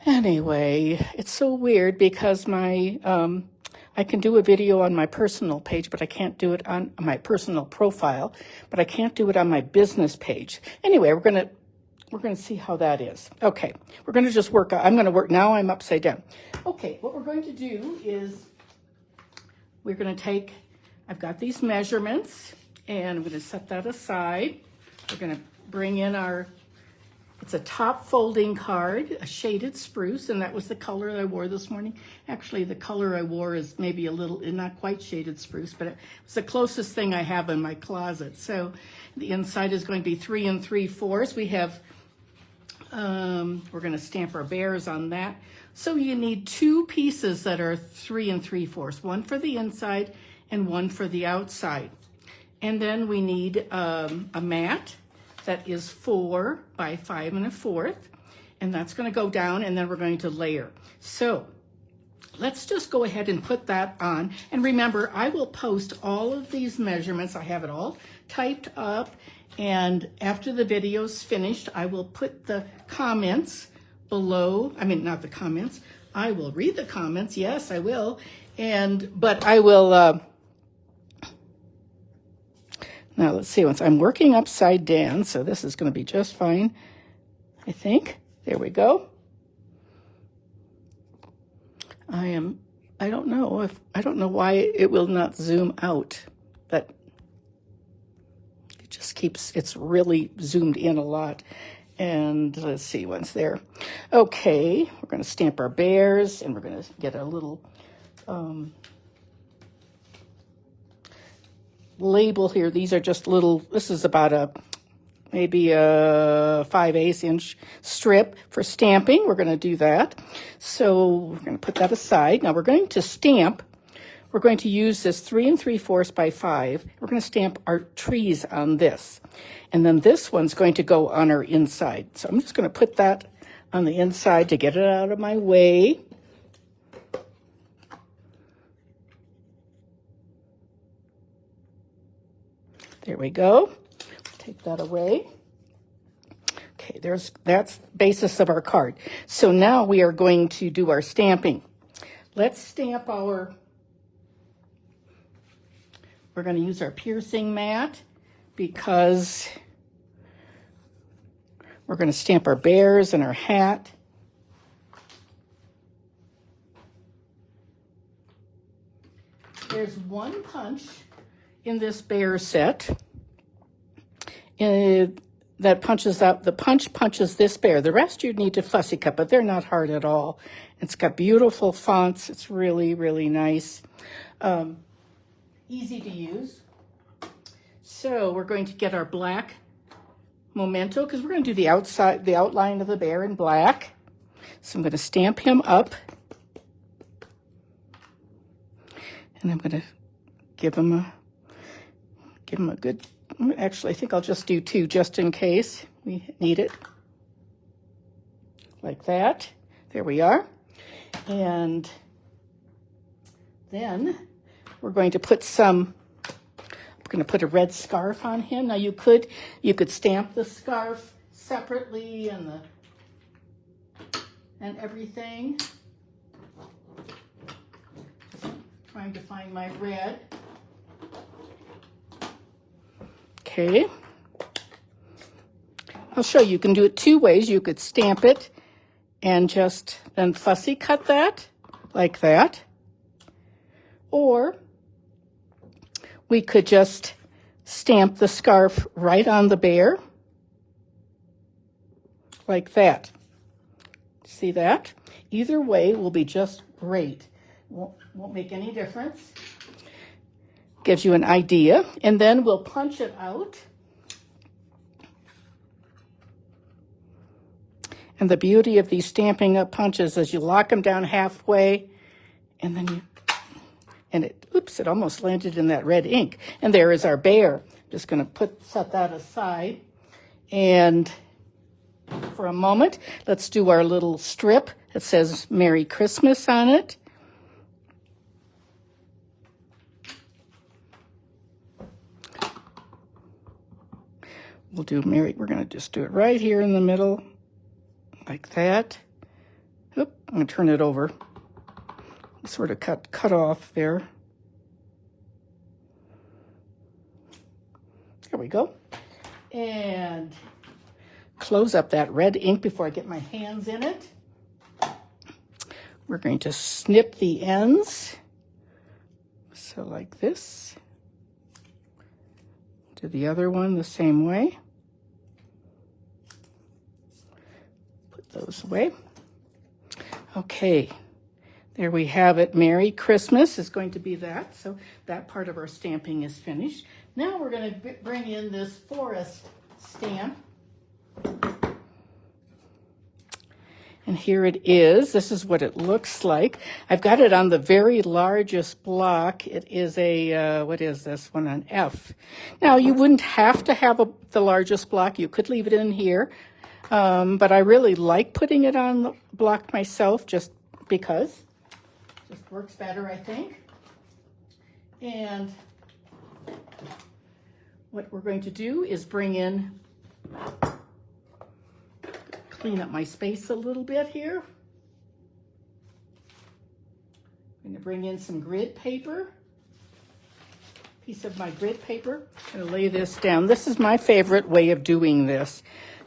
Anyway, it's so weird because my I can do a video on my personal page, but I can't do it on my personal profile, but I can't do it on my business page. Anyway, we're gonna see how that is. Okay, we're gonna just work. I'm gonna work now. I'm upside down. Okay, what we're going to do is we're gonna take. I've got these measurements, and I'm gonna set that aside. We're gonna bring in our. It's a top folding card, a Shaded Spruce, and that was the color I wore this morning. Actually, the color I wore is maybe a little, not quite Shaded Spruce, but it's the closest thing I have in my closet. So the inside is going to be 3 3/4. We have, we're going to stamp our bears on that. So you need 2 pieces that are 3 3/4, one for the inside and one for the outside. And then we need a mat that is 4 by 5 1/4, and that's going to go down, and then we're going to layer. So let's just go ahead and put that on. And remember, I will post all of these measurements. I have it all typed up, and after the video's finished, I will put the comments below. I mean, not the comments. I will read the comments. Yes, I will. But I will. Now let's see, once I'm working upside down, so this is going to be just fine, I think. There we go. I don't know why it will not zoom out, but it just it's really zoomed in a lot. And let's see, once there. Okay, we're going to stamp our bears, and we're going to get a little label here. These are just little, this is about maybe a 5/8 inch strip for stamping. We're going to do that. So we're going to put that aside. Now we're going to stamp. We're going to use this 3 3/4 by 5. We're going to stamp our trees on this. And then this one's going to go on our inside. So I'm just going to put that on the inside to get it out of my way. There we go. Take that away. Okay, that's the basis of our card. So now we are going to do our stamping. Let's stamp we're going to use our piercing mat because we're going to stamp our bears and our hat. There's one punch in this bear set that punches out, the punch punches this bear. The rest you need to fussy cut, but they're not hard at all. It's got beautiful fonts. It's really, really nice. Easy to use. So we're going to get our black memento because we're going to do the outline of the bear in black. So I'm going to stamp him up. And I'm going to give him a good, actually, I think I'll just do 2 just in case we need it. Like that. There we are. And then we're going to put I'm going to put a red scarf on him. Now you could stamp the scarf separately and everything. Just trying to find my red. Okay, I'll show you. You can do it 2 ways. You could stamp it and just then fussy cut that, like that. Or we could just stamp the scarf right on the bear, like that. See that? Either way will be just great. Won't make any difference. Gives you an idea, and then we'll punch it out. And the beauty of these Stampin' Up! Punches is you lock them down halfway, and then it almost landed in that red ink. And there is our bear. Just going to set that aside. And for a moment, let's do our little strip that says Merry Christmas on it. We're going to just do it right here in the middle, like that. Oop, I'm going to turn it over. Sort of cut off there. There we go. And close up that red ink before I get my hands in it. We're going to snip the ends. So like this. Do the other one the same way. Put those away. Okay, there we have it. Merry Christmas is going to be that. So that part of our stamping is finished. Now we're going to bring in this forest stamp. And here it is. This is what it looks like. I've got it on the very largest block. It is a, what is this one, an F. Now, you wouldn't have to have the largest block. You could leave it in here. But I really like putting it on the block myself just because. It just works better, I think. And what we're going to do is bring in, clean up my space a little bit here. I'm going to bring in some grid paper, piece of my grid paper. I'm going to lay this down. This is my favorite way of doing this.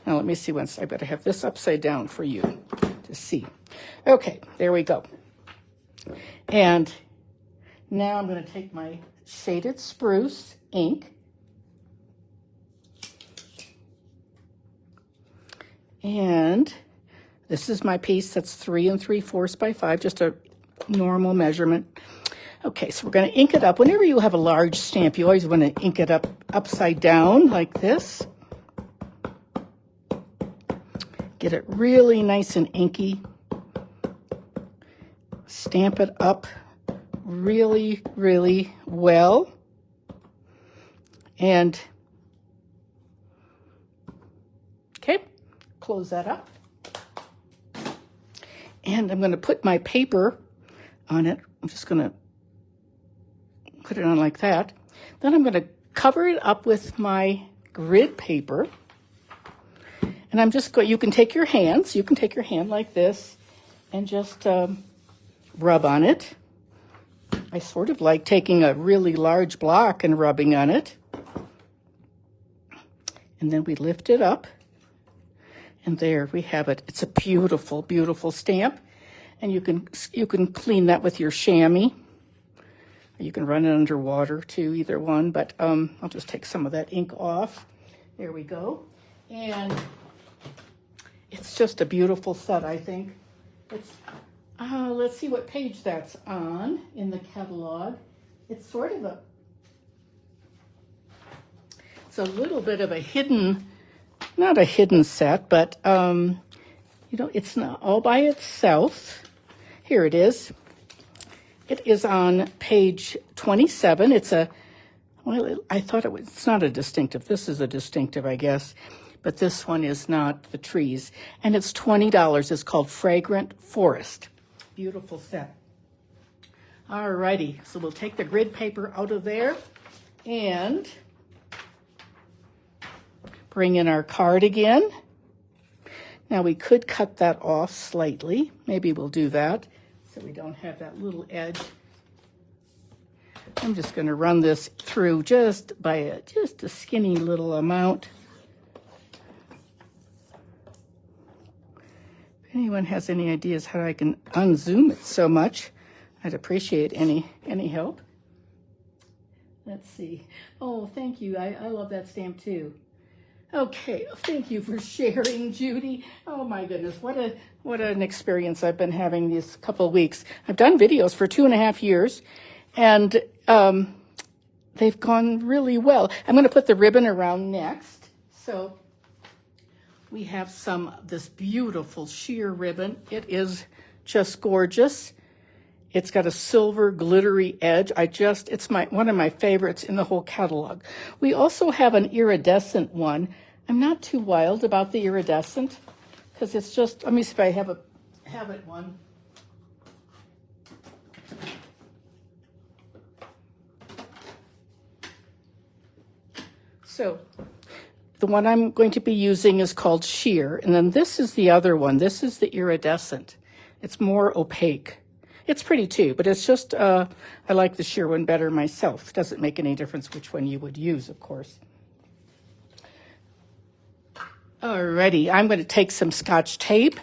Now let me see once. I better have this upside down for you to see. Okay, there we go. And now I'm going to take my Shaded Spruce ink. And this is my piece that's 3 3/4 by 5, just a normal measurement. Okay, so we're going to ink it up. Whenever you have a large stamp, you always want to ink it up upside down like this. Get it really nice and inky. Stamp it up really, really well. And, okay, close that up. And I'm going to put my paper on it. I'm just going to put it on like that. Then I'm going to cover it up with my grid paper. And I'm just going, you can take your hand like this and just rub on it. I sort of like taking a really large block and rubbing on it. And then we lift it up. And there we have it. It's a beautiful, beautiful stamp. And you can clean that with your chamois. You can run it under water too, either one. But I'll just take some of that ink off. There we go. And it's just a beautiful set, I think. It's, let's see what page that's on in the catalog. It's sort of it's a little bit of a hidden, not a hidden set, but, you know, it's not all by itself. Here it is. It is on page 27. It's a, well, I thought it was, it's not a distinctive. This is a distinctive, I guess. But this one is not the trees. And it's $20. It's called Fragrant Forest. Beautiful set. All righty. So we'll take the grid paper out of there and bring in our card again. Now we could cut that off slightly. Maybe we'll do that so we don't have that little edge. I'm just going to run this through just by just a skinny little amount. If anyone has any ideas how I can unzoom it so much, I'd appreciate any help. Let's see. Oh, thank you. I love that stamp too. Okay, thank you for sharing, Judy. Oh my goodness, what an experience I've been having these couple of weeks. I've done videos for 2.5 years, and they've gone really well. I'm going to put the ribbon around next. So we have this beautiful sheer ribbon. It is just gorgeous. It's got a silver glittery edge. It's one of my favorites in the whole catalog. We also have an iridescent one. I'm not too wild about the iridescent because it's just, let me see if I have it one. So the one I'm going to be using is called Sheer, and then this is the other one. This is the iridescent. It's more opaque. It's pretty too, but it's just, I like the sheer one better myself. Doesn't make any difference which one you would use, of course. Alrighty, I'm going to take some Scotch tape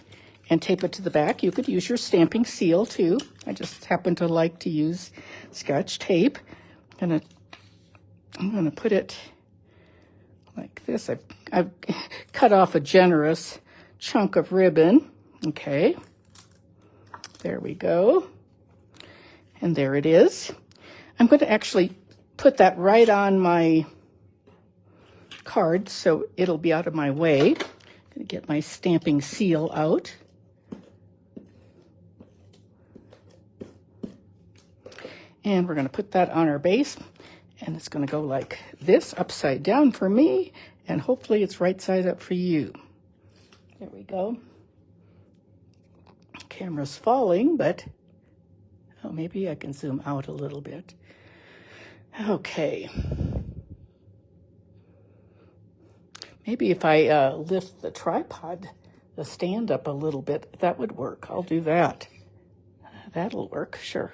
and tape it to the back. You could use your stamping seal too. I just happen to like to use Scotch tape. I'm gonna put it like this. I've cut off a generous chunk of ribbon. Okay, there we go. And there it is. I'm going to actually put that right on my card so it'll be out of my way. I'm going to get my stamping seal out. And we're going to put that on our base. And it's going to go like this, upside down for me. And hopefully it's right side up for you. There we go. Camera's falling, but oh, maybe I can zoom out a little bit. Okay. Maybe if I lift the tripod, the stand up a little bit, that would work. I'll do that. That'll work, sure.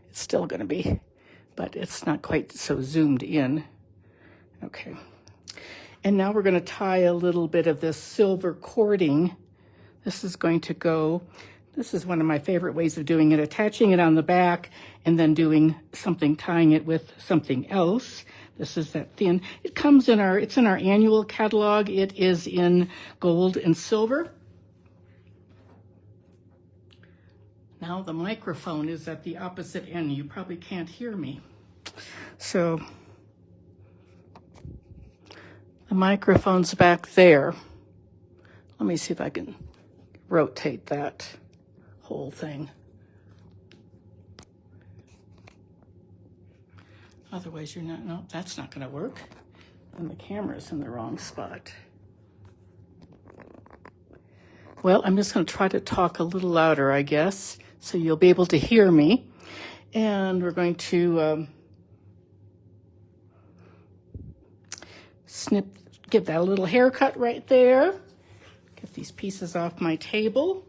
It's still going to be, but it's not quite so zoomed in. Okay. And now we're going to tie a little bit of this silver cording. This is going to go, this is one of my favorite ways of doing it, attaching it on the back and then doing something, tying it with something else. This is that thin. It comes in it's in our annual catalog. It is in gold and silver. Now the microphone is at the opposite end. You probably can't hear me. So the microphone's back there. Let me see if I can rotate that whole thing. Otherwise you're not, no, that's not gonna work. And the camera's in the wrong spot. Well, I'm just gonna try to talk a little louder, I guess, so you'll be able to hear me. And we're going to give that a little haircut right there. Get these pieces off my table.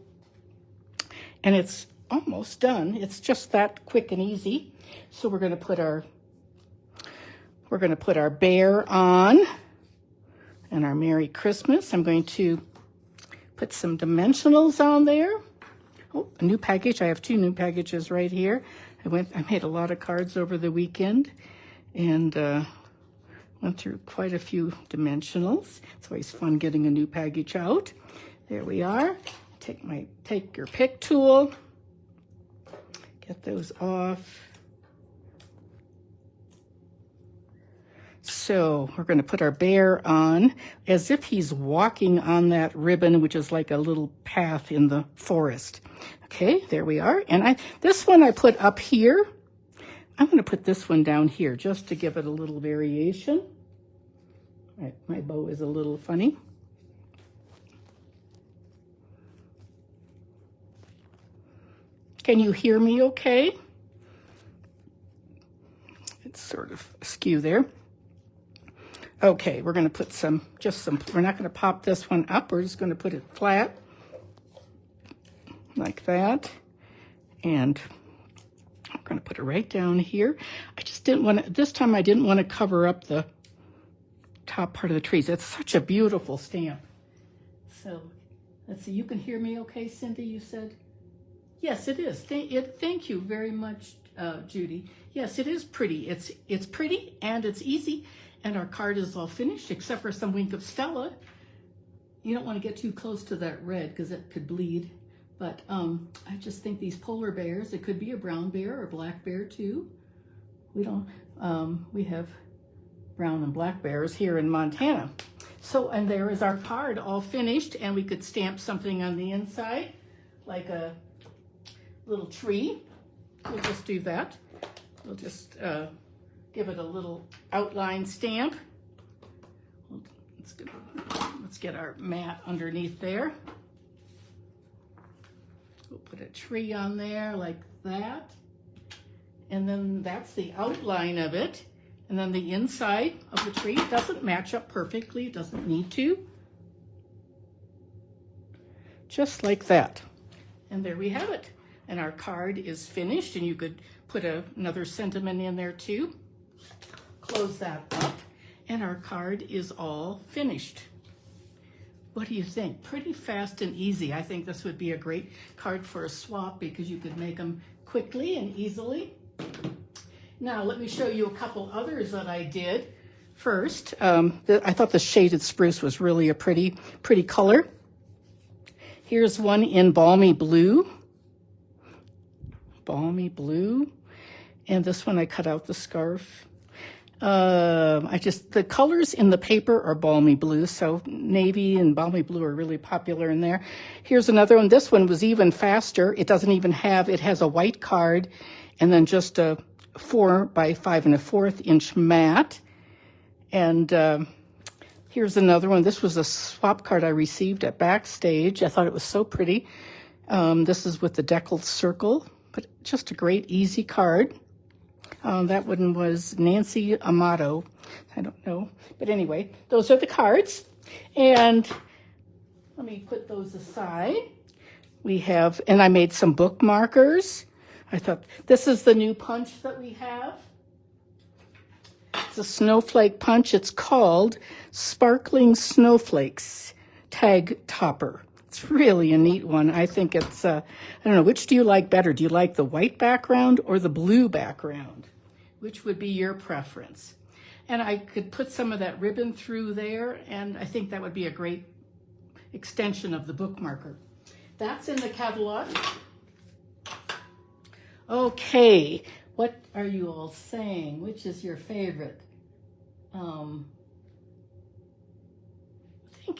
And it's almost done. It's just that quick and easy. So we're gonna put our bear on and our Merry Christmas. I'm going to put some dimensionals on there. Oh, a new package. I have 2 new packages right here. I made a lot of cards over the weekend and went through quite a few dimensionals. It's always fun getting a new package out. There we are. Take your pick tool, get those off. So we're going to put our bear on as if he's walking on that ribbon, which is like a little path in the forest. Okay, there we are. And this one I put up here. I'm going to put this one down here just to give it a little variation. My bow is a little funny. Can you hear me okay? It's sort of askew there. Okay, we're going to put we're not going to pop this one up. We're just going to put it flat like that. And I'm going to put it right down here. I just didn't want to, this time I didn't want to cover up the top part of the trees. It's such a beautiful stamp. So let's see, you can hear me okay, Cindy, you said? Yes, it is. Thank you very much, Judy. Yes, it is pretty. It's pretty and it's easy. And our card is all finished, except for some Wink of Stella. You don't want to get too close to that red because it could bleed. But I just think these polar bears, it could be a brown bear or a black bear too. We have brown and black bears here in Montana. So, and there is our card all finished, and we could stamp something on the inside, like a little tree. We'll just do that. We'll just give it a little outline stamp. Let's get our mat underneath there. We'll put a tree on there like that. And then that's the outline of it. And then the inside of the tree doesn't match up perfectly. It doesn't need to. Just like that. And there we have it. And our card is finished, and you could put another sentiment in there too. Close that up, and our card is all finished. What do you think? Pretty fast and easy. I think this would be a great card for a swap because you could make them quickly and easily. Now let me show you a couple others that I did. First, I thought the Shaded Spruce was really a pretty color. Here's one in Balmy Blue. Balmy Blue. And this one I cut out the scarf. The colors in the paper are Balmy Blue, so navy and Balmy Blue are really popular in there. Here's another one. This one was even faster. It doesn't even have, it has a white card and then just a 4 by 5 1/4 inch mat. And here's another one. This was a swap card I received at Backstage. I thought it was so pretty. This is with the deckled circle, but just a great, easy card. That one was Nancy Amato. I don't know. But anyway, those are the cards. And let me put those aside. We have, and I made some bookmarkers. I thought, this is the new punch that we have. It's a snowflake punch. It's called Sparkling Snowflakes Tag Topper. It's really a neat one. I think it's, I don't know, which do you like better? Do you like the white background or the blue background? Which would be your preference? And I could put some of that ribbon through there, and I think that would be a great extension of the bookmarker. That's in the catalog. Okay, what are you all saying? Which is your favorite?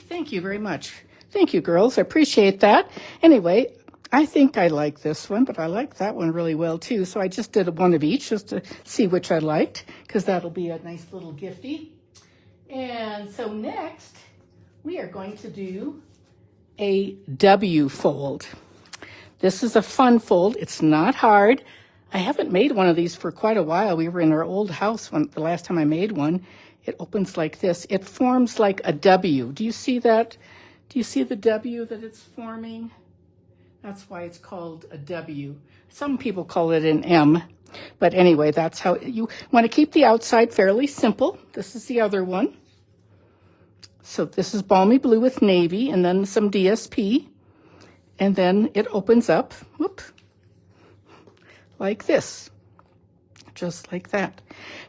Thank you very much. Thank you, girls. I appreciate that. Anyway, I think I like this one, but I like that one really well too. So I just did one of each just to see which I liked, because that'll be a nice little gifty. And so next, we are going to do a W fold. This is a fun fold. It's not hard. I haven't made one of these for quite a while. We were in our old house the last time I made one. It opens like this. It forms like a W. Do you see that? Do you see the W that it's forming? That's why it's called a W. Some people call it an M. But anyway, that's how you want to keep the outside fairly simple. This is the other one. So this is Balmy Blue with navy and then some DSP. And then it opens up, whoop, like this, just like that.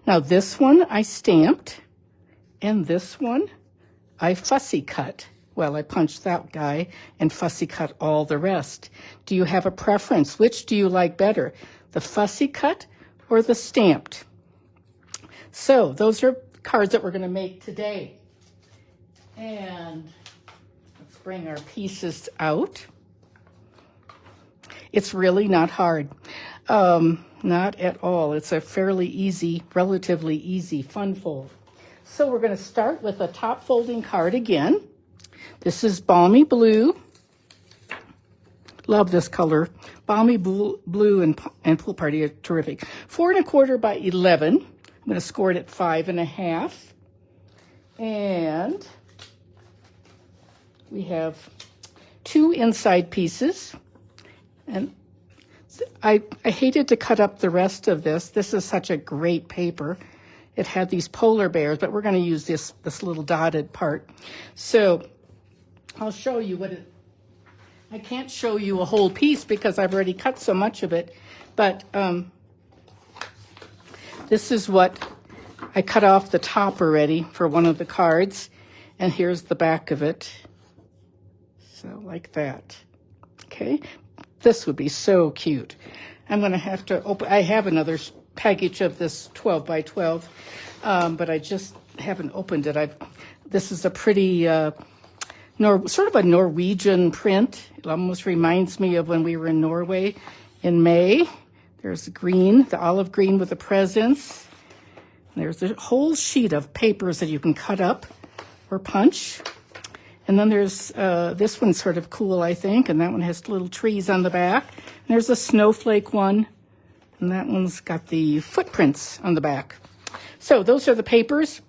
Now this one I stamped, and this one I fussy cut. Well, I punched that guy and fussy cut all the rest. Do you have a preference? Which do you like better, the fussy cut or the stamped? So those are cards that we're going to make today. And let's bring our pieces out. It's really not hard. Not at all. It's a fairly easy, relatively easy fun fold. So we're going to start with a top folding card again. This is Balmy Blue. Love this color. Balmy Blue and Pool Party are terrific. 4 1/4 by 11. I'm going to score it at 5 1/2. And we have 2 inside pieces. And I hated to cut up the rest of this. This is such a great paper. It had these polar bears, but we're going to use this little dotted part. So I'll show you what it, I can't show you a whole piece because I've already cut so much of it, but this is what I cut off the top already for one of the cards, and here's the back of it. So like that. Okay. This would be so cute. I'm going to have to open, I have another package of this 12 by 12, but I just haven't opened it. This is a pretty, sort of a Norwegian print. It almost reminds me of when we were in Norway in May. There's the green, the olive green with the presents. There's a whole sheet of papers that you can cut up or punch. And then there's this one's sort of cool, I think, and that one has little trees on the back. And there's a snowflake one, and that one's got the footprints on the back. So those are the papers.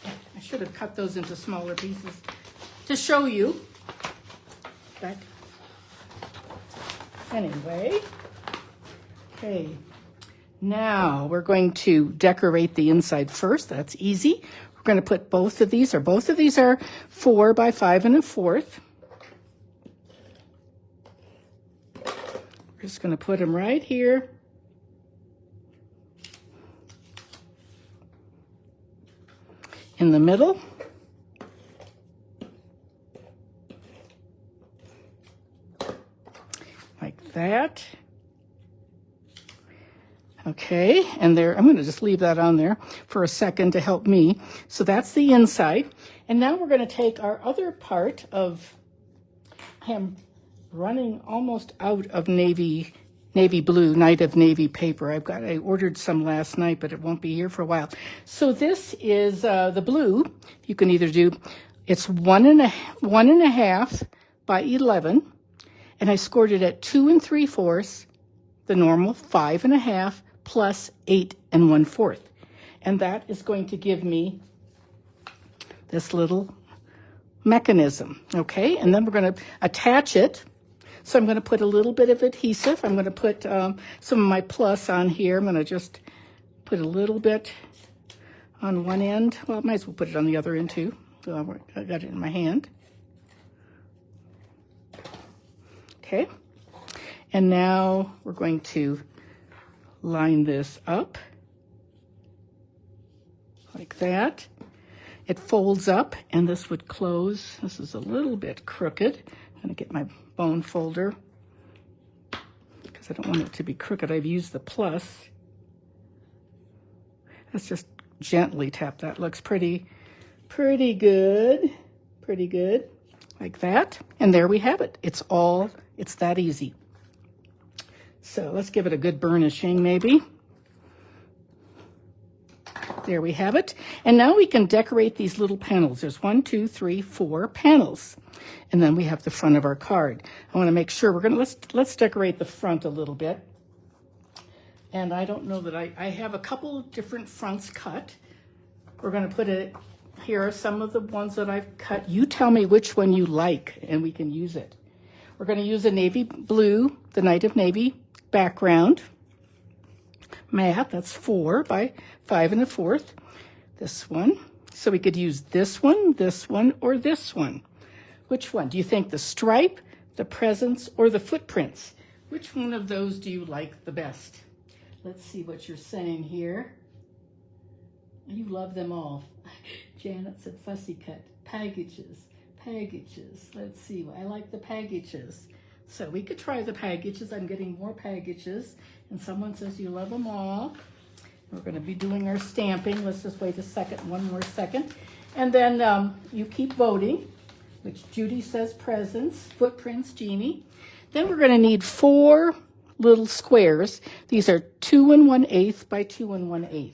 I should have cut those into smaller pieces to show you. Back. Anyway, okay, now we're going to decorate the inside first. That's easy. We're going to put both of these are 4 by 5 1/4. We're just going to put them right here. In the middle. Like that. Okay, and there, I'm going to just leave that on there for a second to help me. So that's the inside. And now we're going to take our other part of, I am running almost out of navy blue, Night of Navy paper. I ordered some last night, but it won't be here for a while. So this is the blue. You can either do, it's 1.5 by 11, and I scored it at 2 3/4, the normal 5.5 plus 8 1/4. And that is going to give me this little mechanism, okay? And then we're going to attach it. So I'm going to put a little bit of adhesive. I'm going to put some of my plus on here. I'm going to just put a little bit on one end. Well, I might as well put it on the other end too. So I got it in my hand. Okay. And now we're going to line this up like that. It folds up and this would close. This is a little bit crooked. I'm going to get my bone folder because I don't want it to be crooked. I've used the plus. Let's just gently tap. That looks pretty good. Pretty good. Like that. And there we have it. It's that easy. So let's give it a good burnishing maybe. There we have it. And now we can decorate these little panels. There's 1, 2, 3, 4 panels. And then we have the front of our card. I want to make sure let's decorate the front a little bit. And I don't know that I have a couple of different fronts cut. We're going to put it, here are some of the ones that I've cut. You tell me which one you like and we can use it. We're going to use a navy blue, the Night of Navy background. Matte, that's 4 by 5 1/4. This one. So we could use this one, or this one. Which one? Do you think the stripe, the presents, or the footprints? Which one of those do you like the best? Let's see what you're saying here. You love them all. Janet said fussy cut. Packages. Let's see. I like the packages. So we could try the packages. I'm getting more packages. And someone says you love them all. We're going to be doing our stamping. Let's just wait a second, one more second. And then you keep voting, which Judy says presents, footprints, Jeannie. Then we're going to need 4 little squares. These are 2 1/8 by 2 1/8.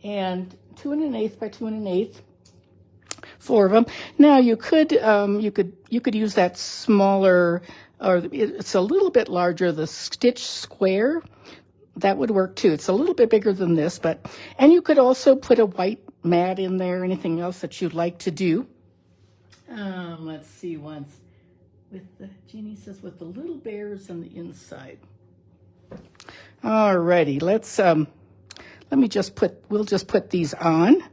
And 2 1/8 by 2 1/8. 4 of them. Now you could use that smaller, or it's a little bit larger, the stitch square. That would work too. It's a little bit bigger than this, and you could also put a white mat in there, anything else that you'd like to do. Let's see once. Jeannie says with the little bears on the inside. Alrighty, we'll just put these on.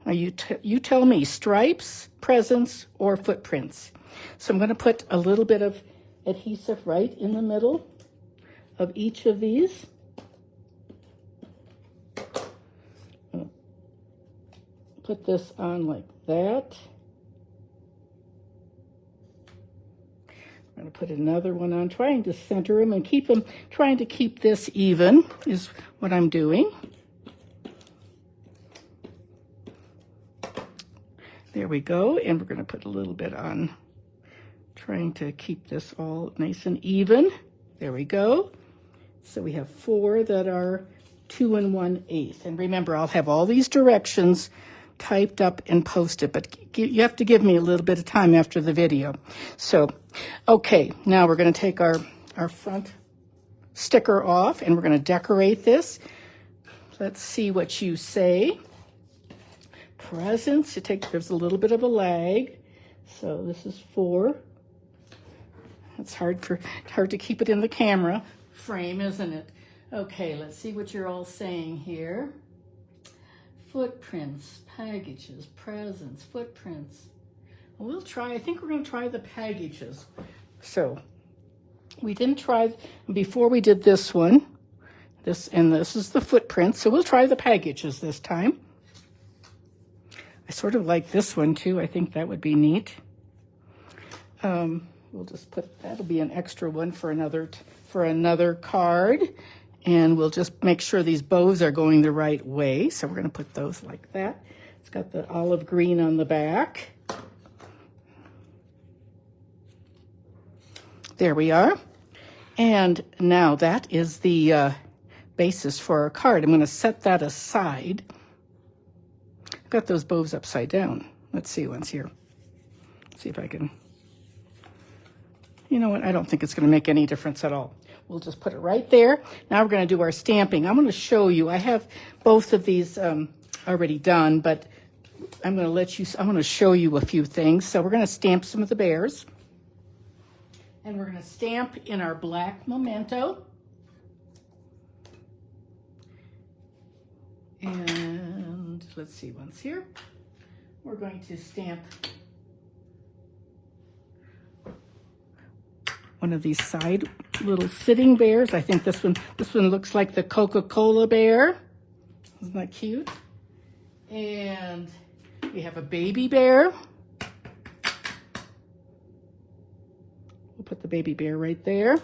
Now you tell me, stripes, presents, or footprints. So I'm going to put a little bit of adhesive right in the middle of each of these. Put this on like that. I'm going to put another one on, trying to center them and trying to keep this even is what I'm doing. There we go, and we're going to put a little bit on, trying to keep this all nice and even. There we go. So we have 4 that are 2 1/8. And remember, I'll have all these directions typed up and posted, but you have to give me a little bit of time after the video. So, okay, now we're going to take our front sticker off, and we're going to decorate this. Let's see what you say. Presents, there's a little bit of a lag. So this is 4. It's hard to keep it in the camera frame, isn't it? Okay, let's see what you're all saying here. Footprints, packages, presents, footprints. We'll try, I think we're going to try the packages. So we didn't try, before we did this one, this is the footprint, so we'll try the packages this time. I sort of like this one too. I think that would be neat. We'll just put, that'll be an extra one for another card. And we'll just make sure these bows are going the right way. So we're going to put those like that. It's got the olive green on the back. There we are. And now that is the basis for our card. I'm going to set that aside. I've got those bows upside down. Let's see once here. Let's see if I can. You know what? I don't think it's going to make any difference at all. We'll just put it right there. Now we're going to do our stamping. I'm going to show you. I have both of these already done, but I'm going to show you a few things. So we're going to stamp some of the bears. And we're going to stamp in our black memento. And let's see once here. We're going to stamp one of these side little sitting bears. I think this one looks like the Coca-Cola bear. Isn't that cute? And we have a baby bear. We'll put the baby bear right there.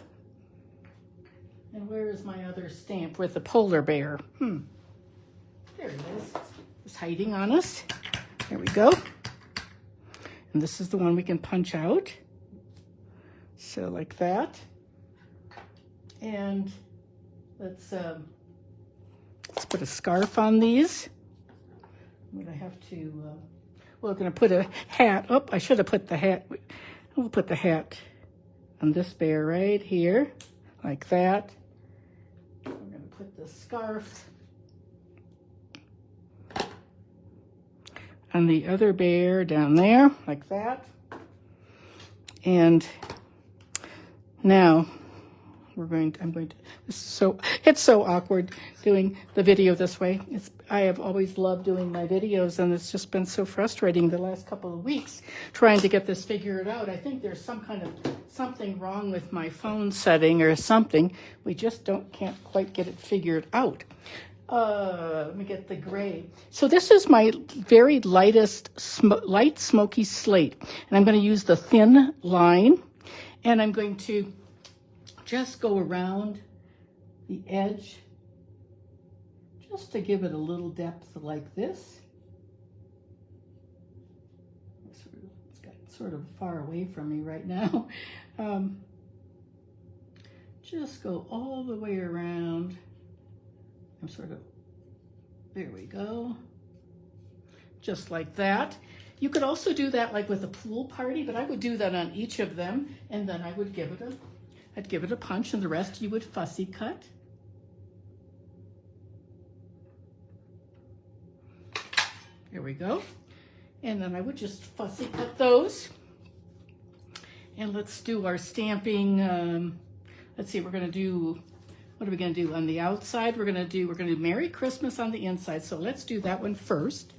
And where is my other stamp with the polar bear? There it is. It's hiding on us. There we go. And this is the one we can punch out. So like that. And let's put a scarf on these. I'm gonna have to, we're gonna put a hat. Oh, I should have put the hat. We'll put the hat on this bear right here, like that. We're gonna put the scarf on the other bear down there, like that. And now it's so awkward doing the video this way. I have always loved doing my videos, and it's just been so frustrating the last couple of weeks trying to get this figured out. I think there's something wrong with my phone setting or something. We just can't quite get it figured out. Let me get the gray. So this is my very light smoky slate, and I'm going to use the thin line, and I'm going to just go around the edge just to give it a little depth like this. It's got sort of far away from me right now. Just go all the way around. There we go. Just like that. You could also do that like with a pool party, but I would do that on each of them, and then I would give it a punch, and the rest you would fussy cut. There we go. And then I would just fussy cut those. And let's do our stamping. Let's see, what are we gonna do on the outside? We're gonna do Merry Christmas on the inside. So let's do that one first.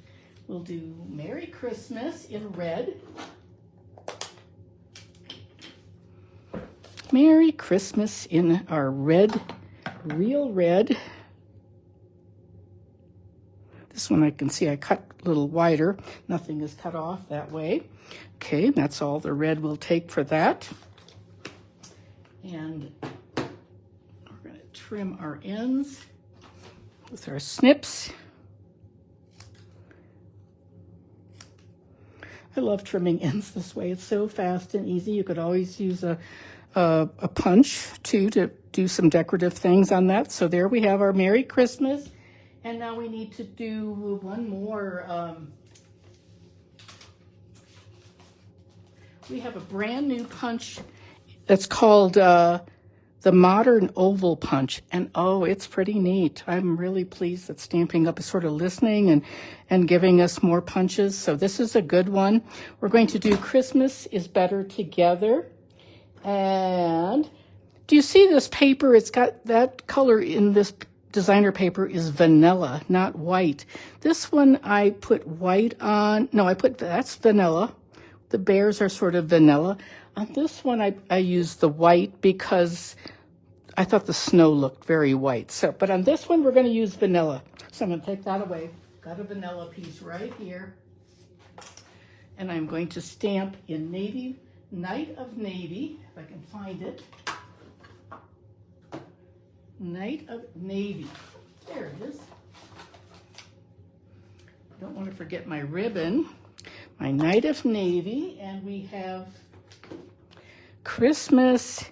We'll do Merry Christmas in red. Merry Christmas in our red, real red. This one I can see I cut a little wider. Nothing is cut off that way. Okay, that's all the red we'll take for that. And we're going to trim our ends with our snips. I love trimming ends this way. It's so fast and easy. You could always use a punch too to do some decorative things on that. So there we have our Merry Christmas. And now we need to do one more. We have a brand new punch that's called the Modern Oval Punch. And oh, it's pretty neat. I'm really pleased that Stampin' Up! Is sort of listening and giving us more punches. So this is a good one. We're going to do Christmas is Better Together. And do you see this paper? It's got that color in this designer paper is vanilla, not white. This one I put white on. No, that's vanilla. The bears are sort of vanilla. On this one, I used the white because I thought the snow looked very white. So, but on this one, we're going to use vanilla. So I'm going to take that away. Got a vanilla piece right here. And I'm going to stamp in Navy, Night of Navy, if I can find it. Night of Navy. There it is. Don't want to forget my ribbon. My Night of Navy, and we have Christmas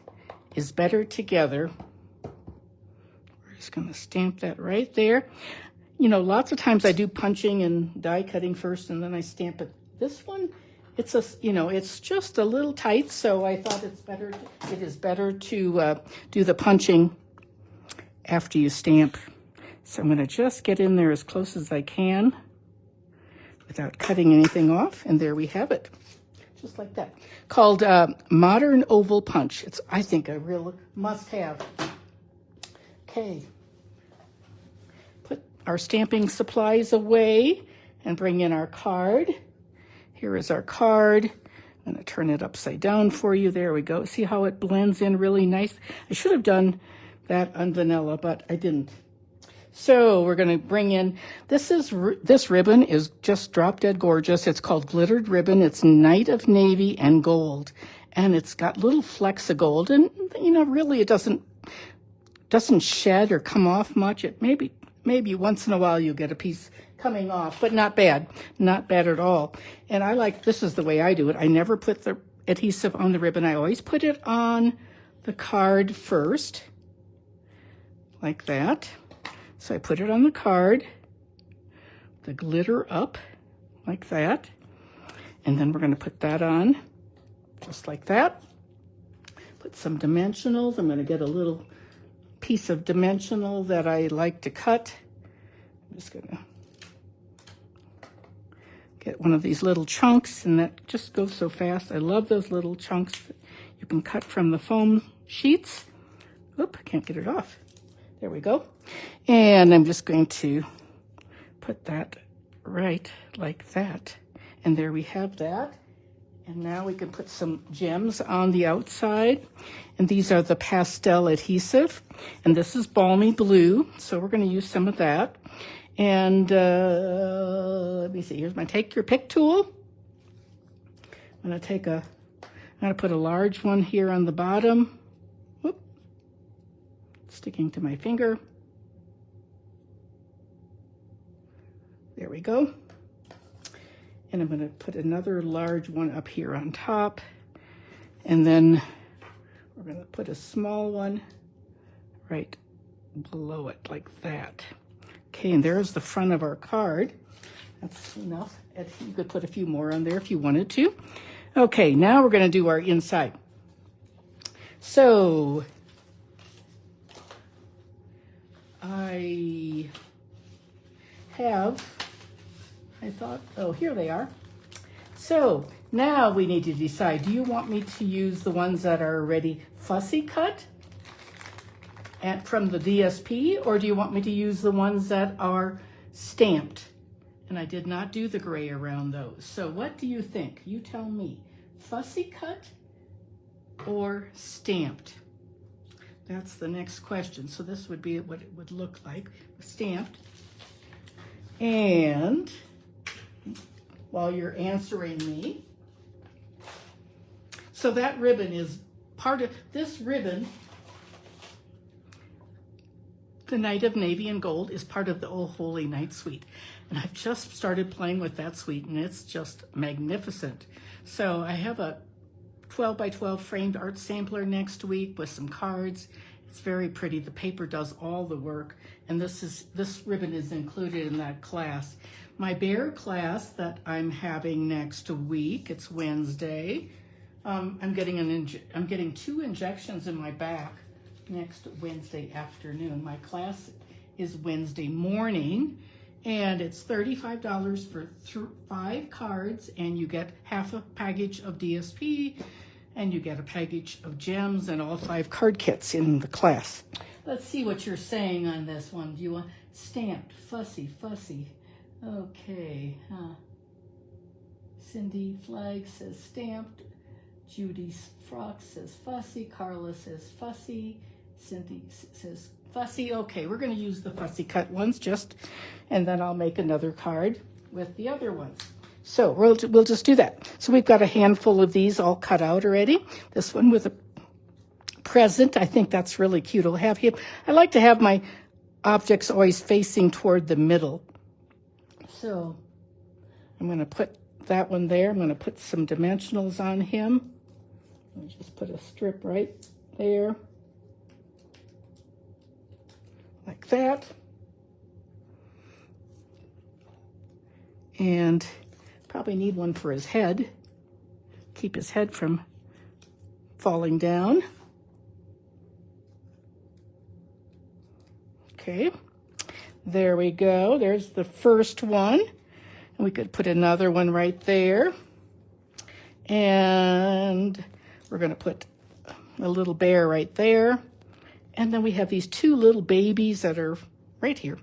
is Better Together. We're just going to stamp that right there. You know, lots of times I do punching and die cutting first, and then I stamp it. This one, it's just a little tight, so I thought it is better to do the punching after you stamp. So I'm going to just get in there as close as I can without cutting anything off, and there we have it, just like that. Called Modern Oval Punch. It's, I think, a real must-have. Okay, put our stamping supplies away and bring in our card. Here is our card. I'm going to turn it upside down for you. There we go. See how it blends in really nice? I should have done that on vanilla, but I didn't. So we're going to bring in, this ribbon is just drop dead gorgeous. It's called Glittered Ribbon. It's Night of Navy and Gold. And it's got little flecks of gold. And, you know, really it doesn't shed or come off much. It maybe once in a while you get a piece coming off, but not bad. Not bad at all. And this is the way I do it. I never put the adhesive on the ribbon. I always put it on the card first, like that. So I put it on the card, the glitter up like that, and then we're going to put that on just like that. Put some dimensionals. I'm going to get a little piece of dimensional that I like to cut. I'm just going to get one of these little chunks, and that just goes so fast. I love those little chunks that you can cut from the foam sheets. Oop, I can't get it off. There we go. And I'm just going to put that right like that. And there we have that. And now we can put some gems on the outside. And these are the pastel adhesive. And this is Balmy Blue. So we're going to use some of that. And let me see. Here's my take your pick tool. I'm going to put a large one here on the bottom. Whoop. Sticking to my finger. There we go. And I'm going to put another large one up here on top. And then we're going to put a small one right below it like that. Okay, and there's the front of our card. That's enough. You could put a few more on there if you wanted to. Okay, now we're going to do our inside. So oh, here they are. So now we need to decide, do you want me to use the ones that are already fussy cut and from the DSP, or do you want me to use the ones that are stamped? And I did not do the gray around those. So what do you think? You tell me. Fussy cut or stamped? That's the next question. So this would be what it would look like, stamped. And while you're answering me, so that ribbon is part of this ribbon. The Night of Navy and Gold is part of the Oh Holy Night suite. And I've just started playing with that suite, and it's just magnificent. So I have a 12 by 12 framed art sampler next week with some cards. It's very pretty. The paper does all the work, and this ribbon is included in that class. My bear class that I'm having next week, it's Wednesday. I'm getting 2 injections in my back next Wednesday afternoon. My class is Wednesday morning, and it's $35 for 5 cards, and you get half a package of DSP, And you get a package of gems and all 5 card kits in the class. Let's see what you're saying on this one. Do you want stamped, fussy, fussy? Okay, Cindy Flag says stamped. Judy's Frock says fussy. Carla says fussy. Cindy says fussy. Okay, we're going to use the fussy cut ones and then I'll make another card with the other ones. So we'll just do that. So we've got a handful of these all cut out already. This one with a present. I think that's really cute. I'll have him. I like to have my objects always facing toward the middle. So I'm going to put that one there. I'm going to put some dimensionals on him. Let me just put a strip right there. Like that. And probably need one for his head. Keep his head from falling down. Okay, there we go. There's the first one. And we could put another one right there. And we're going to put a little bear right there. And then we have these 2 little babies that are right here.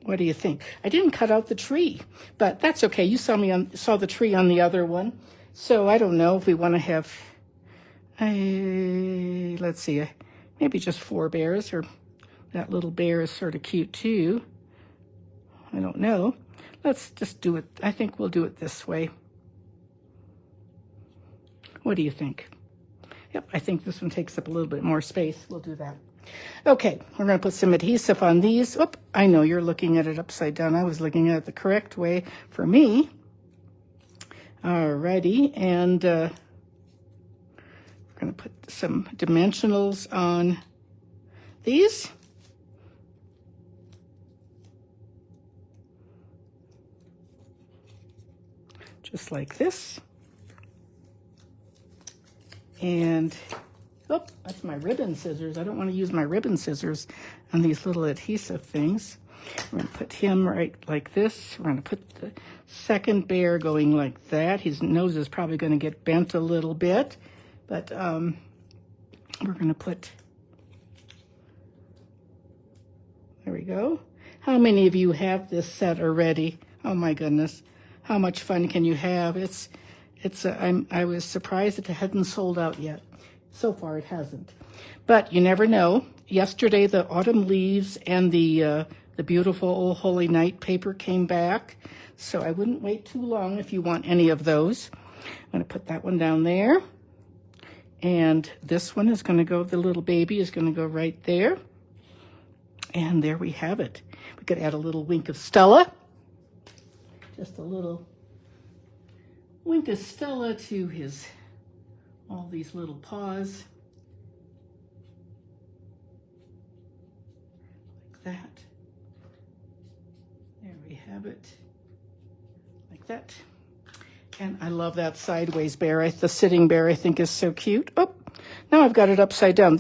What do you think? I didn't cut out the tree, but that's okay. You saw the tree on the other one. So I don't know if we want to have, let's see, maybe just 4 bears, or that little bear is sort of cute too. I don't know. Let's just do it. I think we'll do it this way. What do you think? Yep, I think this one takes up a little bit more space. We'll do that. Okay, we're going to put some adhesive on these. Oop, I know you're looking at it upside down. I was looking at it the correct way for me. Alrighty, and we're going to put some dimensionals on these. Just like this. And, oh, that's my ribbon scissors. I don't want to use my ribbon scissors on these little adhesive things. We're going to put him right like this. We're going to put the second bear going like that. His nose is probably going to get bent a little bit, but we're going to put, there we go. How many of you have this set already? Oh my goodness. How much fun can you have? I was surprised it hadn't sold out yet. So far it hasn't. But you never know. Yesterday the autumn leaves and the beautiful Old Holy Night paper came back. So I wouldn't wait too long if you want any of those. I'm going to put that one down there. And this one is going to go, the little baby is going to go right there. And there we have it. We could add a little wink of Stella. Just a little wink of Stella to all these little paws. Like that. There we have it. Like that. And I love that sideways bear. The sitting bear I think is so cute. Oh, now I've got it upside down.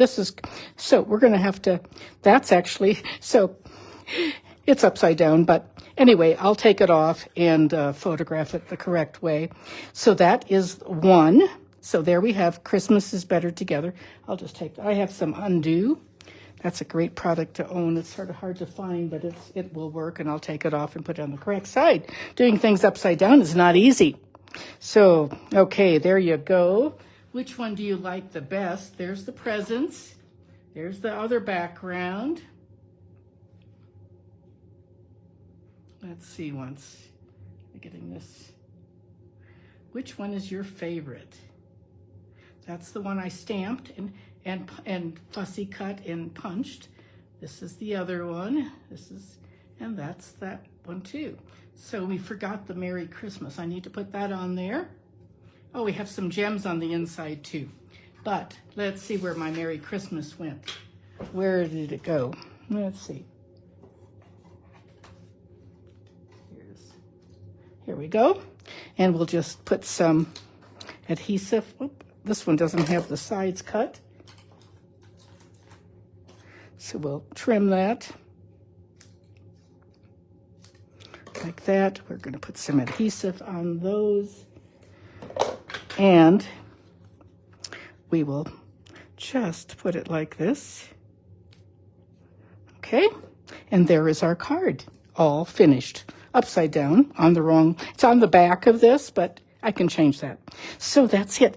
So we're going to have to, that's actually, so it's upside down, but anyway, I'll take it off and photograph it the correct way. So that is one. So there we have Christmas is Better Together. I have some Undo. That's a great product to own. It's sort of hard to find, but it will work, and I'll take it off and put it on the correct side. Doing things upside down is not easy. So, okay, there you go. Which one do you like the best? There's the presents. There's the other background. Let's see once. I'm getting this. Which one is your favorite? That's the one I stamped and fussy cut and punched. This is the other one. And that's that one too. So we forgot the Merry Christmas. I need to put that on there. Oh, we have some gems on the inside too. But let's see where my Merry Christmas went. Where did it go? Let's see. Here we go. And we'll just put some adhesive. Oop, this one doesn't have the sides cut. So we'll trim that. Like that. We're going to put some adhesive on those. And we will just put it like this. Okay, and there is our card, all finished. Upside down, on the wrong, it's on the back of this, but I can change that. So that's it.